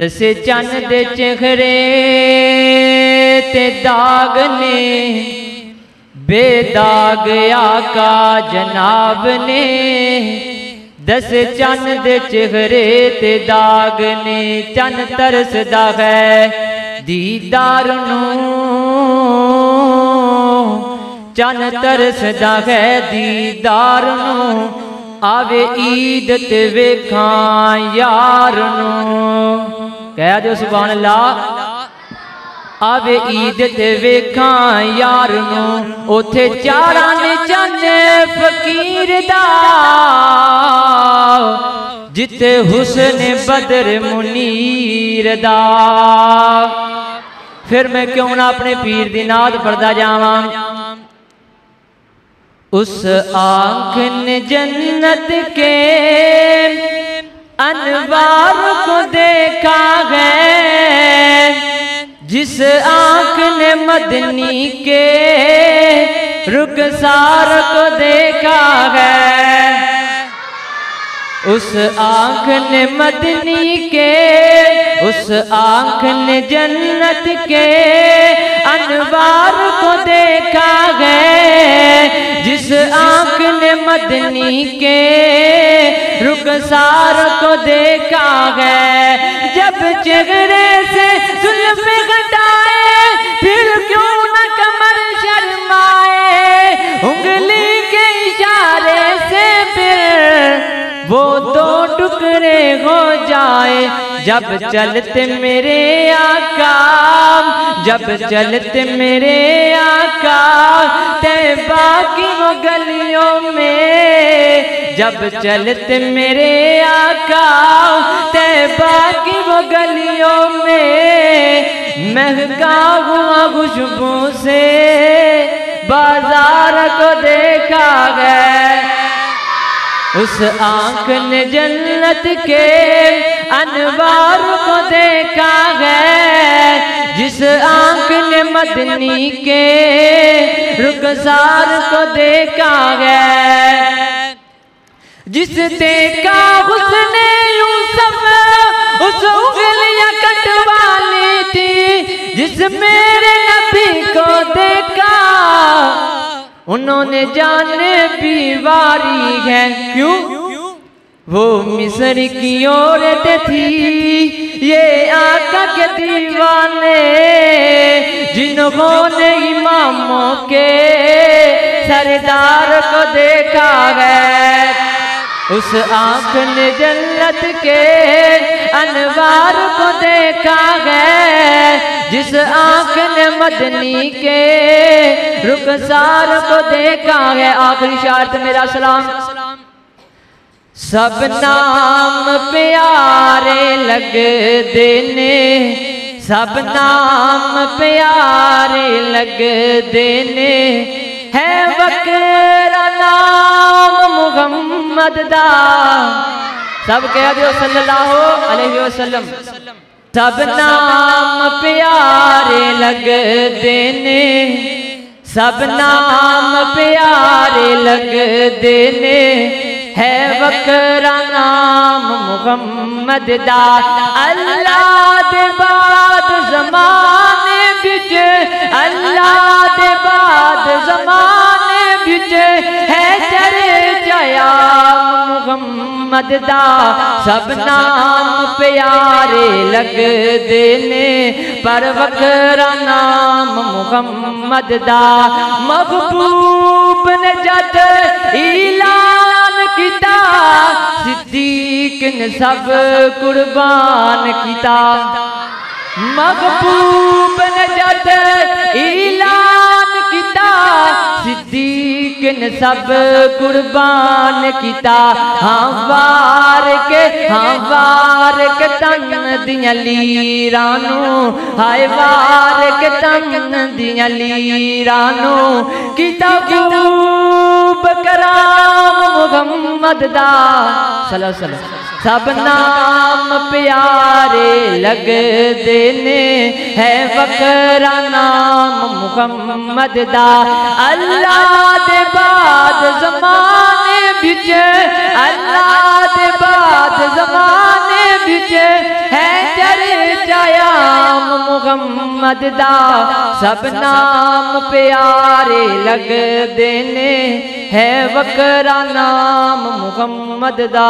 से चंद दे चेहरे ते दाग ने बेदाग आका जनाब ने। दस चंद दे चेहरे ते दाग ने चन तरसदा है दीदार नूं, चन तरसदा है दीदार नूं। आवे ईद ते वेखां यार नूं। कह दो सुभान अल्लाह। आवे ईद ते वेखां यार नूं ओथे चारा ने चंद फकीर दा जिथे हुस्न बदर मुनीर दा। फिर मैं क्यों ना अपने पीर दी नात पढ़दा जावां। उस आँख ने जन्नत के अनवार को देखा है, जिस आँख ने मदनी के रुखसार को देखा है। उस आँख ने मदनी के, उस आँख ने जन्नत के अनवार को देखा है, जिस आँख ने मदनी के रुखसार को देखा है। जब चेहरे से जुल्फ़े घटाए फिर क्यों न कमर शर्माए, उंगली के इशारे से फिर वो दो टुकड़े हो जाए। जब चलते मेरे आका, जब चलते मेरे आका तैबा की वो गलियों में, जब चलते मेरे आका तैबा की वो गलियों में, महका हुआ खुशबू से बाजार को देखा है। उस आँख ने जन्नत के अनवार को देखा है, जिस आँख ने मदनी के रुखसार को देखा है। जिस देखा उसने यूसुफ उस उंगलियां कटवा ली थी, जिस मेरे नबी को देखा उन्होंने जाने भी वारी है। क्यों? वो मिस्र की औरत थी ये आका के दीवाने, जिन्होंने इमामों के सरदार को देखा है। उस आँख ने जन्नत के अनवार को देखा है, जिस आँख ने मदनी के रुखसार को देखा है। आखिरी शायद मेरा सलाम। सब नाम प्यारे लग देने, सब नाम प्यारे लग देने, है वकरा नाम मुहम्मद दा। सब कह दो सल्लल्लाहु अलैहि वसल्लम। सब नाम प्यारे लग देने, सब नाम प्यारे लग देने, है वकरा नाम मुहम्मद दा। अल्लाह दे बाद ज़माने बिच, अल्लाह दे बाद ज़माने बिच है चर्चा मुहम्मद दा। सब नाम प्यारे लग देने, पर वकरा नाम मुहम्मद दा। महबूब ने जद ऐलान किता, सिद्दीक ने सब कुर्बान किता। महबूब ने जद ऐलान किता, सिद्दीक ने सब कुर्बान किता। हाँ वार के तन दियां लीरानू, हाय वार के तन दियां लीरानू, किता खूब कराम मुहम्मद दा सल्लल्लाहु अलैहि वसल्लम। सब नाम प्यारे लग देने, है वकरा नाम मुहम्मद दा। अल्लाह दे बाद ज़माने बिच, अल्लाह दे बाद ज़माने बिच है चर्चा जायाम मुहम्मद दा सब नाम प्यारे लगदे ने है वकरा नाम मुहम्मद दा।